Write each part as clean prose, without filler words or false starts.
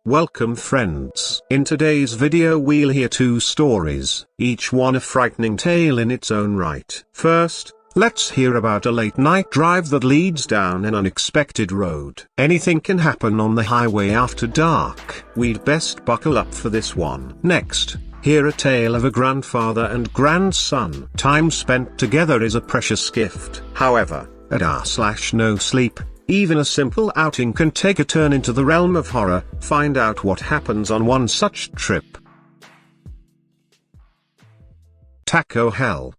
Welcome friends. In today's video we'll hear two stories, each one a frightening tale in its own right. First, let's hear about a late night drive that leads down an unexpected road. Anything can happen on the highway after dark. We'd best buckle up for this one. Next, hear a tale of a grandfather and grandson. Time spent together is a precious gift. However, at r/NoSleep, even a simple outing can take a turn into the realm of horror. Find out what happens on one such trip. Taco Hell.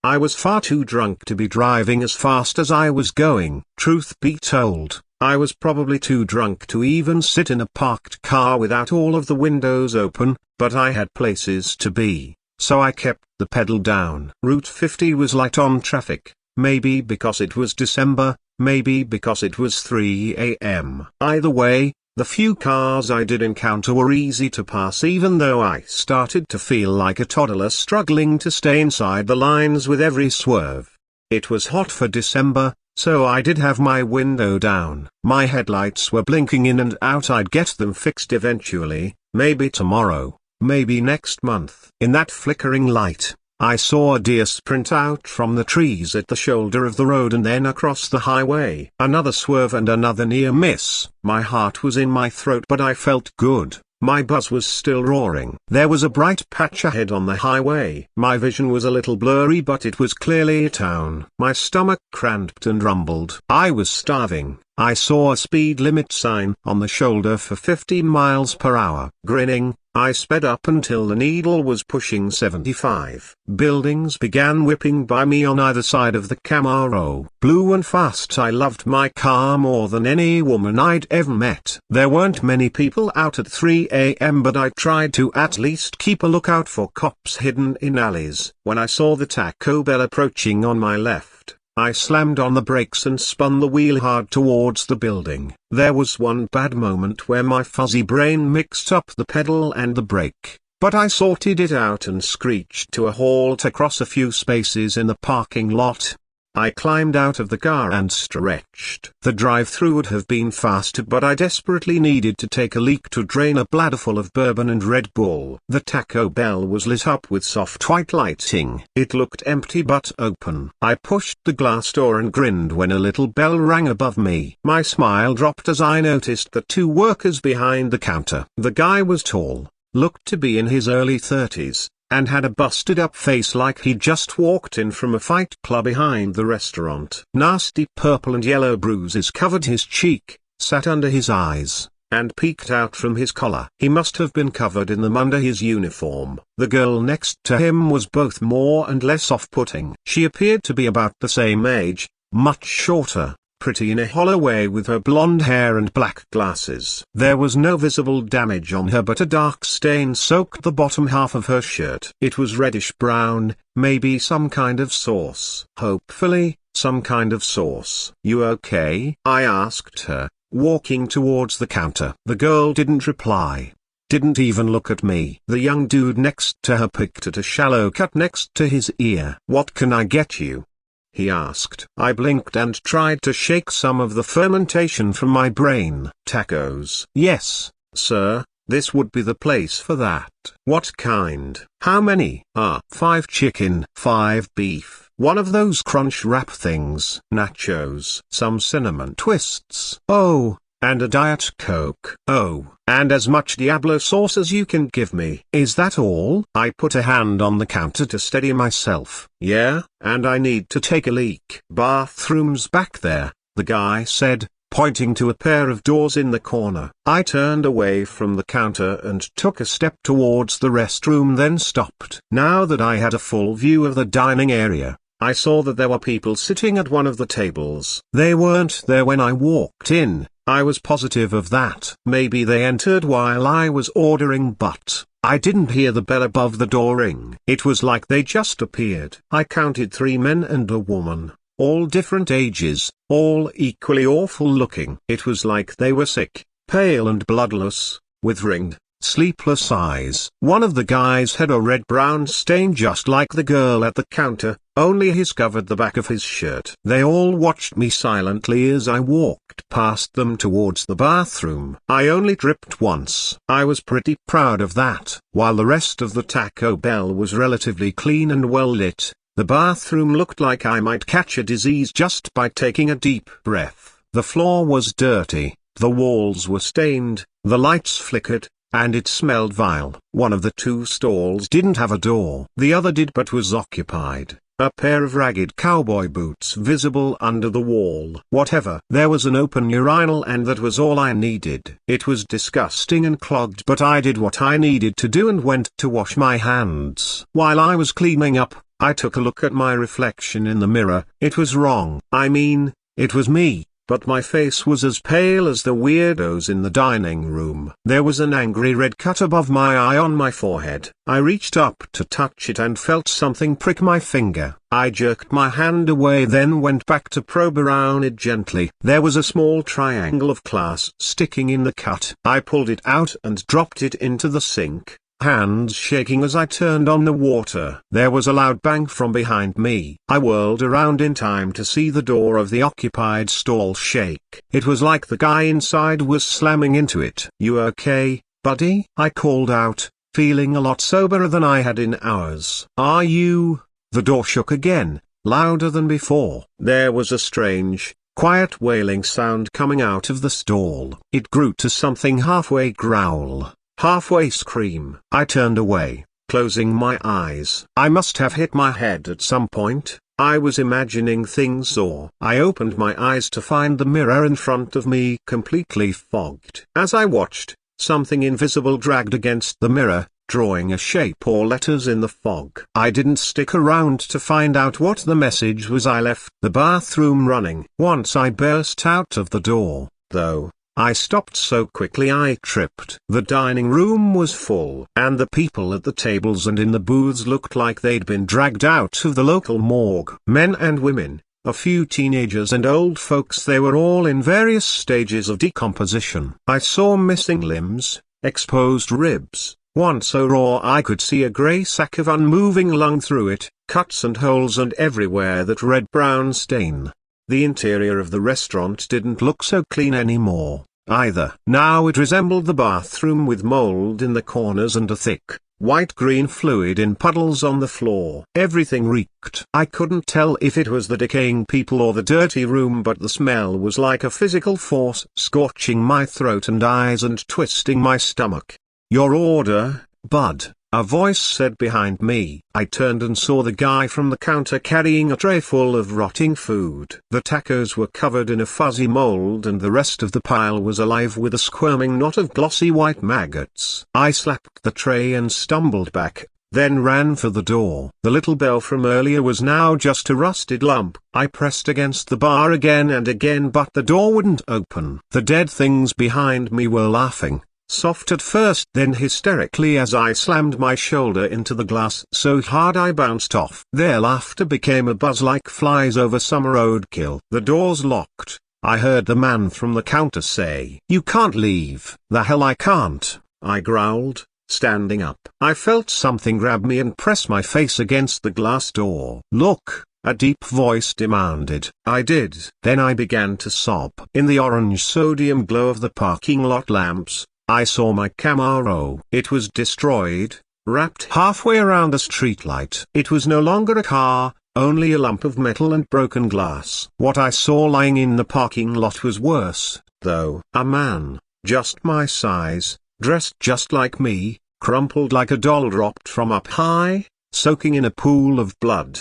I was far too drunk to be driving as fast as I was going. Truth be told, I was probably too drunk to even sit in a parked car without all of the windows open, but I had places to be, so I kept the pedal down. Route 50 was light on traffic. Maybe because it was December, maybe because it was 3 a.m. Either way, the few cars I did encounter were easy to pass, even though I started to feel like a toddler struggling to stay inside the lines with every swerve. It was hot for December, so I did have my window down. My headlights were blinking in and out. I'd get them fixed eventually, maybe tomorrow, maybe next month. In that flickering light, I saw a deer sprint out from the trees at the shoulder of the road and then across the highway. Another swerve and another near miss. My heart was in my throat, but I felt good. My buzz was still roaring. There was a bright patch ahead on the highway. My vision was a little blurry, but it was clearly a town. My stomach cramped and rumbled. I was starving. I saw a speed limit sign on the shoulder for 50 miles per hour. Grinning, I sped up until the needle was pushing 75. Buildings began whipping by me on either side of the Camaro. Blue and fast. I loved my car more than any woman I'd ever met. There weren't many people out at 3 a.m., but I tried to at least keep a lookout for cops hidden in alleys. When I saw the Taco Bell approaching on my left, I slammed on the brakes and spun the wheel hard towards the building. There was one bad moment where my fuzzy brain mixed up the pedal and the brake, but I sorted it out and screeched to a halt across a few spaces in the parking lot. I climbed out of the car and stretched. The drive-through would have been faster, but I desperately needed to take a leak to drain a bladder full of bourbon and Red Bull. The Taco Bell was lit up with soft white lighting. It looked empty but open. I pushed the glass door and grinned when a little bell rang above me. My smile dropped as I noticed the two workers behind the counter. The guy was tall, looked to be in his early 30s, and had a busted-up face like he'd just walked in from a fight club behind the restaurant. Nasty purple and yellow bruises covered his cheek, sat under his eyes, and peeked out from his collar. He must have been covered in them under his uniform. The girl next to him was both more and less off-putting. She appeared to be about the same age, much shorter, pretty in a hollow way with her blonde hair and black glasses. There was no visible damage on her, but a dark stain soaked the bottom half of her shirt. It was reddish-brown, maybe some kind of sauce. Hopefully, some kind of sauce. "You okay?" I asked her, walking towards the counter. The girl didn't reply. Didn't even look at me. The young dude next to her picked at a shallow cut next to his ear. "What can I get you?" he asked. I blinked and tried to shake some of the fermentation from my brain. "Tacos." "Yes, sir, this would be the place for that." "What kind?" "How many?" 5 chicken, 5 beef, one of those crunch wrap things, nachos, some cinnamon twists. Oh, and a Diet Coke. Oh, and as much Diablo sauce as you can give me." "Is that all?" I put a hand on the counter to steady myself. "Yeah, and I need to take a leak." "Bathrooms back there," the guy said, pointing to a pair of doors in the corner. I turned away from the counter and took a step towards the restroom, then stopped. Now that I had a full view of the dining area, I saw that there were people sitting at one of the tables. They weren't there when I walked in. I was positive of that. Maybe they entered while I was ordering, but I didn't hear the bell above the door ring. It was like they just appeared. I counted 3 men and a woman, all different ages, all equally awful looking. It was like they were sick, pale and bloodless, with ringed, sleepless eyes. One of the guys had a red-brown stain just like the girl at the counter. Only his covered the back of his shirt. They all watched me silently as I walked past them towards the bathroom. I only tripped once. I was pretty proud of that. While the rest of the Taco Bell was relatively clean and well lit, the bathroom looked like I might catch a disease just by taking a deep breath. The floor was dirty, the walls were stained, the lights flickered, and it smelled vile. One of the two stalls didn't have a door. The other did but was occupied. A pair of ragged cowboy boots visible under the wall. Whatever. There was an open urinal and that was all I needed. It was disgusting and clogged, but I did what I needed to do and went to wash my hands. While I was cleaning up, I took a look at my reflection in the mirror. It was wrong. I mean, it was me. But my face was as pale as the weirdos in the dining room. There was an angry red cut above my eye on my forehead. I reached up to touch it and felt something prick my finger. I jerked my hand away, then went back to probe around it gently. There was a small triangle of glass sticking in the cut. I pulled it out and dropped it into the sink, hands shaking as I turned on the water. There was a loud bang from behind me. I whirled around in time to see the door of the occupied stall shake. It was like the guy inside was slamming into it. "You okay, buddy?" I called out, feeling a lot soberer than I had in hours. "Are you?" The door shook again, louder than before. There was a strange, quiet wailing sound coming out of the stall. It grew to something halfway growl, halfway scream. I turned away, closing my eyes. I must have hit my head at some point. I was imagining things, or I opened my eyes to find the mirror in front of me completely fogged. As I watched, something invisible dragged against the mirror, drawing a shape or letters in the fog. I didn't stick around to find out what the message was. I left the bathroom running. Once I burst out of the door, though, I stopped so quickly I tripped. The dining room was full, and the people at the tables and in the booths looked like they'd been dragged out of the local morgue. Men and women, a few teenagers and old folks, they were all in various stages of decomposition. I saw missing limbs, exposed ribs, one so raw I could see a grey sack of unmoving lung through it, cuts and holes and everywhere that red-brown stain. The interior of the restaurant didn't look so clean anymore, either. Now it resembled the bathroom, with mold in the corners and a thick, white-green fluid in puddles on the floor. Everything reeked. I couldn't tell if it was the decaying people or the dirty room, but the smell was like a physical force, scorching my throat and eyes and twisting my stomach. "Your order, bud," a voice said behind me. I turned and saw the guy from the counter carrying a tray full of rotting food. The tacos were covered in a fuzzy mold and the rest of the pile was alive with a squirming knot of glossy white maggots. I slapped the tray and stumbled back, then ran for the door. The little bell from earlier was now just a rusted lump. I pressed against the bar again and again, but the door wouldn't open. The dead things behind me were laughing. Soft at first, then hysterically, as I slammed my shoulder into the glass so hard I bounced off. Their laughter became a buzz like flies over summer roadkill. The door's locked, I heard the man from the counter say. "You can't leave." "The hell I can't," I growled, standing up. I felt something grab me and press my face against the glass door. "Look," a deep voice demanded. I did. Then I began to sob. In the orange sodium glow of the parking lot lamps, I saw my Camaro. It was destroyed, wrapped halfway around a streetlight. It was no longer a car, only a lump of metal and broken glass. What I saw lying in the parking lot was worse, though. A man, just my size, dressed just like me, crumpled like a doll dropped from up high, soaking in a pool of blood.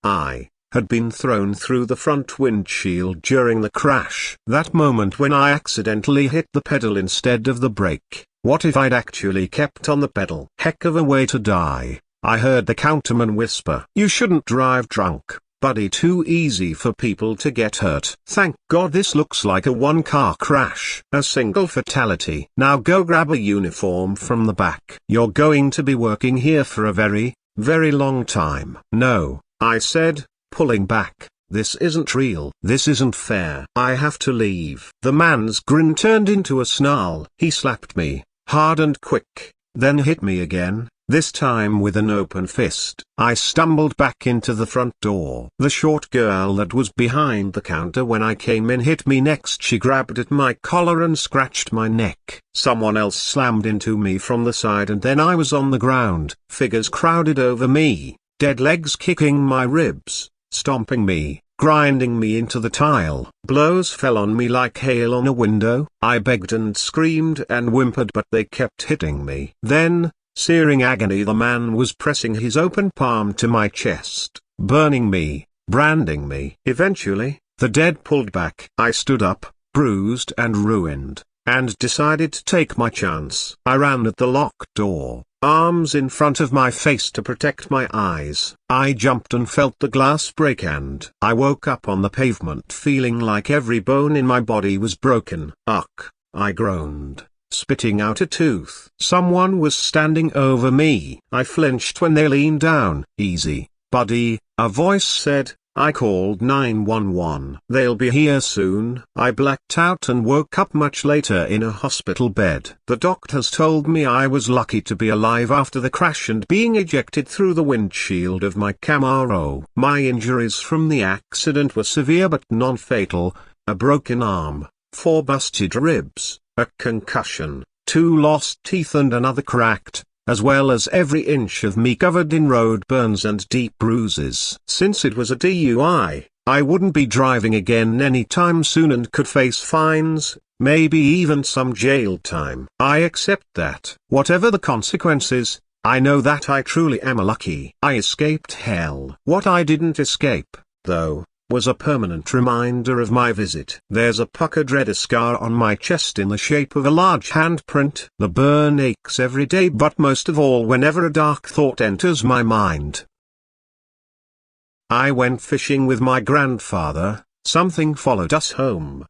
I had been thrown through the front windshield during the crash. That moment when I accidentally hit the pedal instead of the brake. What if I'd actually kept on the pedal? Heck of a way to die, I heard the counterman whisper. "You shouldn't drive drunk, buddy. Too easy for people to get hurt." Thank God this looks like a one-car crash. A single fatality. Now go grab a uniform from the back. You're going to be working here for a very, very long time. "No," I said, pulling back. "This isn't real. This isn't fair. I have to leave." The man's grin turned into a snarl. He slapped me, hard and quick, then hit me again, this time with an open fist. I stumbled back into the front door. The short girl that was behind the counter when I came in hit me next. She grabbed at my collar and scratched my neck. Someone else slammed into me from the side and then I was on the ground. Figures crowded over me, dead legs kicking my ribs, stomping me, grinding me into the tile. Blows fell on me like hail on a window. I begged and screamed and whimpered but they kept hitting me. Then, searing agony, the man was pressing his open palm to my chest, burning me, branding me. Eventually, the dead pulled back. I stood up, bruised and ruined, and decided to take my chance. I ran at the locked door, arms in front of my face to protect my eyes. I jumped and felt the glass break and I woke up on the pavement feeling like every bone in my body was broken. Ugh, I groaned, spitting out a tooth. Someone was standing over me. I flinched when they leaned down. "Easy, buddy," a voice said. I called 911. "They'll be here soon." I blacked out and woke up much later in a hospital bed. The doctors told me I was lucky to be alive after the crash and being ejected through the windshield of my Camaro. My injuries from the accident were severe but non-fatal: a broken arm, 4 busted ribs, a concussion, 2 lost teeth and another cracked, as well as every inch of me covered in road burns and deep bruises. Since it was a DUI, I wouldn't be driving again anytime soon and could face fines, maybe even some jail time. I accept that. Whatever the consequences, I know that I truly am lucky. I escaped hell. What I didn't escape, though, was a permanent reminder of my visit. There's a puckered red scar on my chest in the shape of a large handprint. The burn aches every day but most of all whenever a dark thought enters my mind. I went fishing with my grandfather. Something followed us home.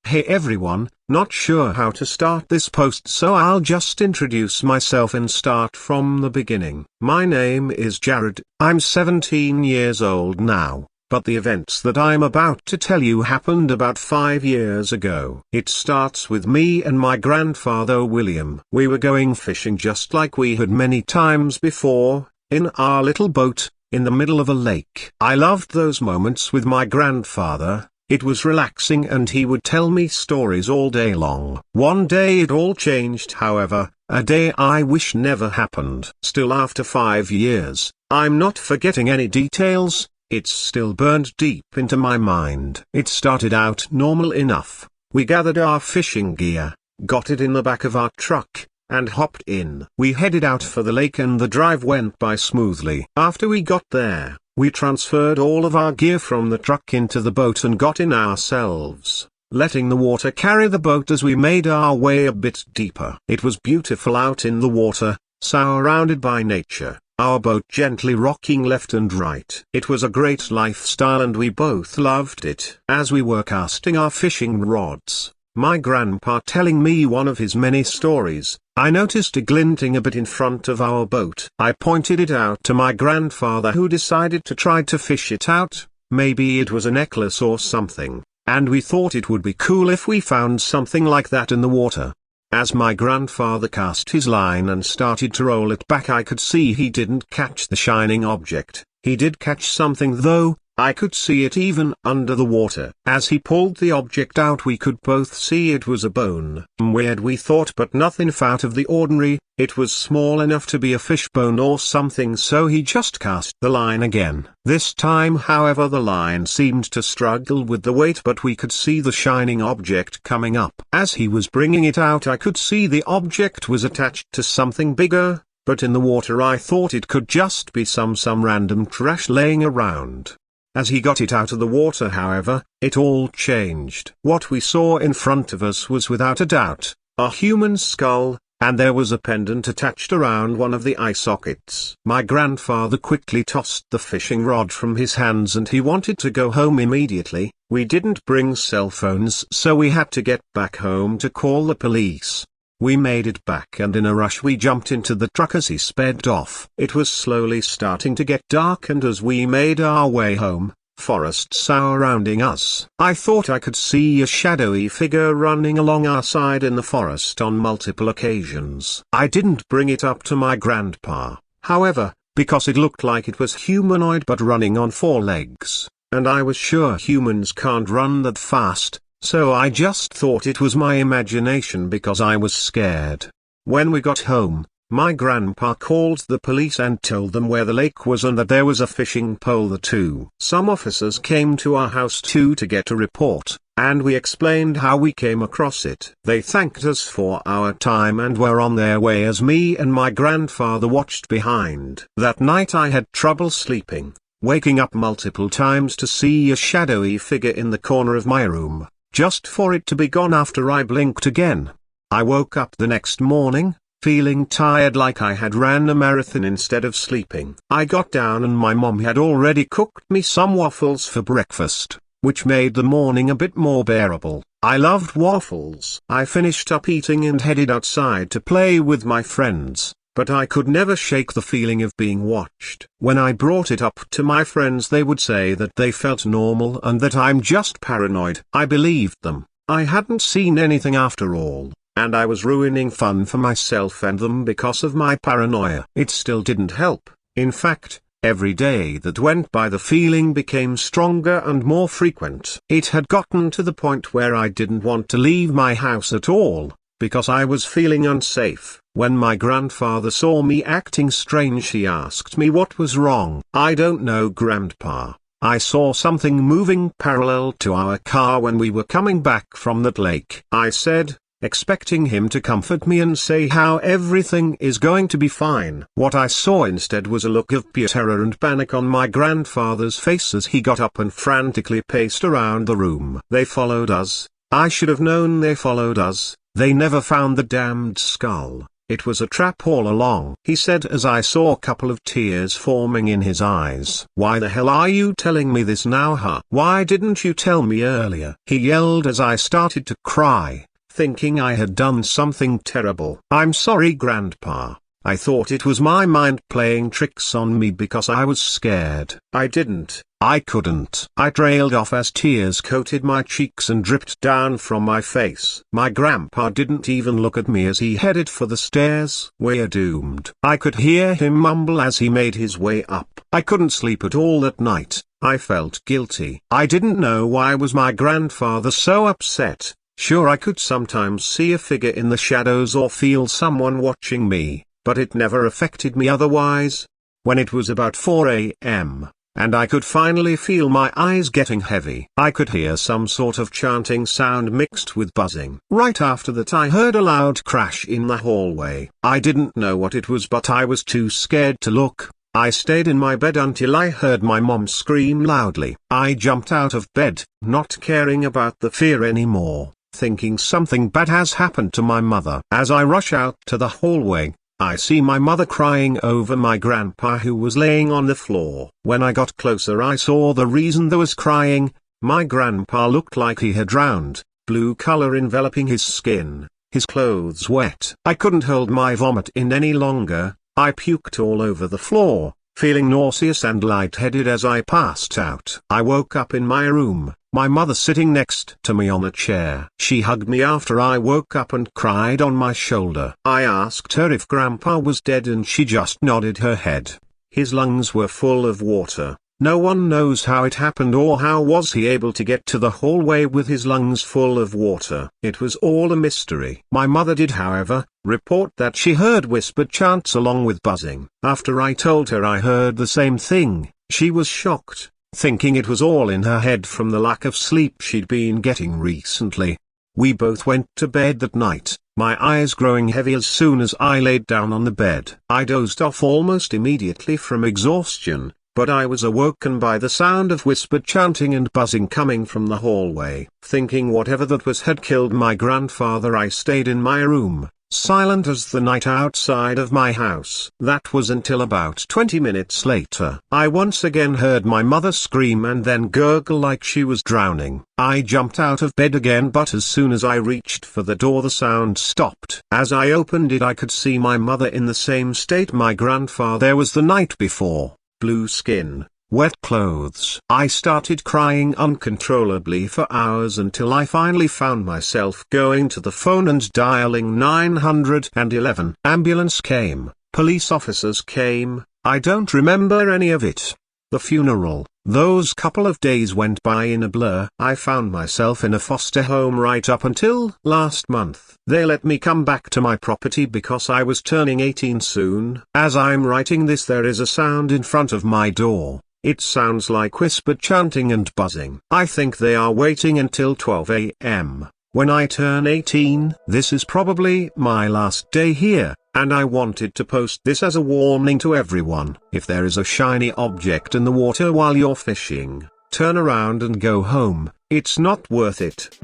Hey everyone, not sure how to start this post, so I'll just introduce myself and start from the beginning. My name is Jared, I'm 17 years old now, but the events that I'm about to tell you happened about 5 years ago. It starts with me and my grandfather William. We were going fishing just like we had many times before, in our little boat, in the middle of a lake. I loved those moments with my grandfather. It was relaxing and he would tell me stories all day long. One day it all changed, however, a day I wish never happened. Still, after 5 years, I'm not forgetting any details, it's still burned deep into my mind. It started out normal enough. We gathered our fishing gear, got it in the back of our truck, and hopped in. We headed out for the lake and the drive went by smoothly. After we got there, we transferred all of our gear from the truck into the boat and got in ourselves, letting the water carry the boat as we made our way a bit deeper. It was beautiful out in the water, surrounded by nature, our boat gently rocking left and right. It was a great lifestyle and we both loved it. As we were casting our fishing rods, my grandpa telling me one of his many stories, I noticed a glinting a bit in front of our boat. I pointed it out to my grandfather, who decided to try to fish it out. Maybe it was a necklace or something, and we thought it would be cool if we found something like that in the water. As my grandfather cast his line and started to roll it back, I could see he didn't catch the shining object. He did catch something though. I could see it even under the water. As he pulled the object out, we could both see it was a bone. Weird, we thought, but nothing out of the ordinary. It was small enough to be a fish bone or something, so he just cast the line again. This time, however, the line seemed to struggle with the weight, but we could see the shining object coming up. As he was bringing it out, I could see the object was attached to something bigger, but in the water I thought it could just be some random trash laying around. As he got it out of the water, however, it all changed. What we saw in front of us was without a doubt a human skull, and there was a pendant attached around one of the eye sockets. My grandfather quickly tossed the fishing rod from his hands and he wanted to go home immediately. We didn't bring cell phones, so we had to get back home to call the police. We made it back and in a rush we jumped into the truck as he sped off. It was slowly starting to get dark, and as we made our way home, forest surrounding us. I thought I could see a shadowy figure running along our side in the forest on multiple occasions. I didn't bring it up to my grandpa, however, because it looked like it was humanoid but running on 4 legs, and I was sure humans can't run that fast, so I just thought it was my imagination because I was scared. When we got home, my grandpa called the police and told them where the lake was and that there was a fishing pole there too. Some officers came to our house too to get a report, and we explained how we came across it. They thanked us for our time and were on their way as me and my grandfather watched behind. That night I had trouble sleeping, waking up multiple times to see a shadowy figure in the corner of my room, just for it to be gone after I blinked again. I woke up the next morning, feeling tired like I had ran a marathon instead of sleeping. I got down and my mom had already cooked me some waffles for breakfast, which made the morning a bit more bearable. I loved waffles. I finished up eating and headed outside to play with my friends, but I could never shake the feeling of being watched. When I brought it up to my friends, they would say that they felt normal and that I'm just paranoid. I believed them. I hadn't seen anything after all, and I was ruining fun for myself and them because of my paranoia. It still didn't help. In fact, every day that went by the feeling became stronger and more frequent. It had gotten to the point where I didn't want to leave my house at all, because I was feeling unsafe. When my grandfather saw me acting strange, he asked me what was wrong. "I don't know, Grandpa. I saw something moving parallel to our car when we were coming back from that lake," I said, expecting him to comfort me and say how everything is going to be fine. What I saw instead was a look of pure terror and panic on my grandfather's face as he got up and frantically paced around the room. "They followed us. I should have known they followed us. They never found the damned skull. It was a trap all along," he said as I saw a couple of tears forming in his eyes. "Why the hell are you telling me this now, huh? Why didn't you tell me earlier?" he yelled as I started to cry, thinking I had done something terrible. "I'm sorry, Grandpa. I thought it was my mind playing tricks on me because I was scared. I couldn't." I trailed off as tears coated my cheeks and dripped down from my face. My grandpa didn't even look at me as he headed for the stairs. "We're doomed." I could hear him mumble as he made his way up. I couldn't sleep at all that night. I felt guilty. I didn't know why was my grandfather so upset. Sure, I could sometimes see a figure in the shadows or feel someone watching me, but it never affected me otherwise. When it was about 4 a.m., and I could finally feel my eyes getting heavy, I could hear some sort of chanting sound mixed with buzzing. Right after that I heard a loud crash in the hallway. I didn't know what it was, but I was too scared to look. I stayed in my bed until I heard my mom scream loudly. I jumped out of bed, not caring about the fear anymore, thinking something bad has happened to my mother. As I rush out to the hallway, I see my mother crying over my grandpa who was laying on the floor. When I got closer I saw the reason there was crying. My grandpa looked like he had drowned, blue color enveloping his skin, his clothes wet. I couldn't hold my vomit in any longer. I puked all over the floor, feeling nauseous and lightheaded as I passed out. I woke up in my room, my mother sitting next to me on a chair. She hugged me after I woke up and cried on my shoulder. I asked her if Grandpa was dead and she just nodded her head. His lungs were full of water. No one knows how it happened or how was he able to get to the hallway with his lungs full of water. It was all a mystery. My mother did, however, report that she heard whispered chants along with buzzing. After I told her I heard the same thing, she was shocked, thinking it was all in her head from the lack of sleep she'd been getting recently. We both went to bed that night, my eyes growing heavy as soon as I laid down on the bed. I dozed off almost immediately from exhaustion, but I was awoken by the sound of whispered chanting and buzzing coming from the hallway. Thinking whatever that was had killed my grandfather, I stayed in my room, silent as the night outside of my house. That was until about 20 minutes later. I once again heard my mother scream and then gurgle like she was drowning. I jumped out of bed again, but as soon as I reached for the door the sound stopped. As I opened it I could see my mother in the same state my grandfather was the night before. Blue skin, wet clothes. I started crying uncontrollably for hours until I finally found myself going to the phone and dialing 911. Ambulance came, police officers came, I don't remember any of it. The funeral, those couple of days went by in a blur. I found myself in a foster home right up until last month. They let me come back to my property because I was turning 18 soon. As I'm writing this, there is a sound in front of my door. It sounds like whispered chanting and buzzing. I think they are waiting until 12 a.m. when I turn 18. This is probably my last day here, and I wanted to post this as a warning to everyone. If there is a shiny object in the water while you're fishing, turn around and go home. It's not worth it.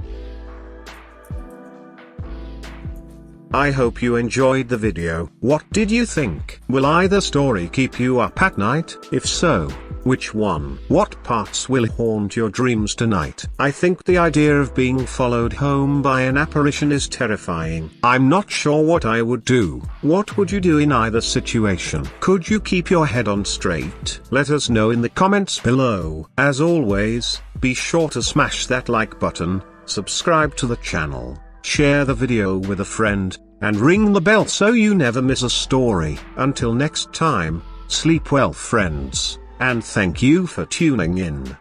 I hope you enjoyed the video. What did you think? Will either story keep you up at night? If so, which one? What parts will haunt your dreams tonight? I think the idea of being followed home by an apparition is terrifying. I'm not sure what I would do. What would you do in either situation? Could you keep your head on straight? Let us know in the comments below. As always, be sure to smash that like button, subscribe to the channel, share the video with a friend, and ring the bell so you never miss a story. Until next time, sleep well friends, and thank you for tuning in.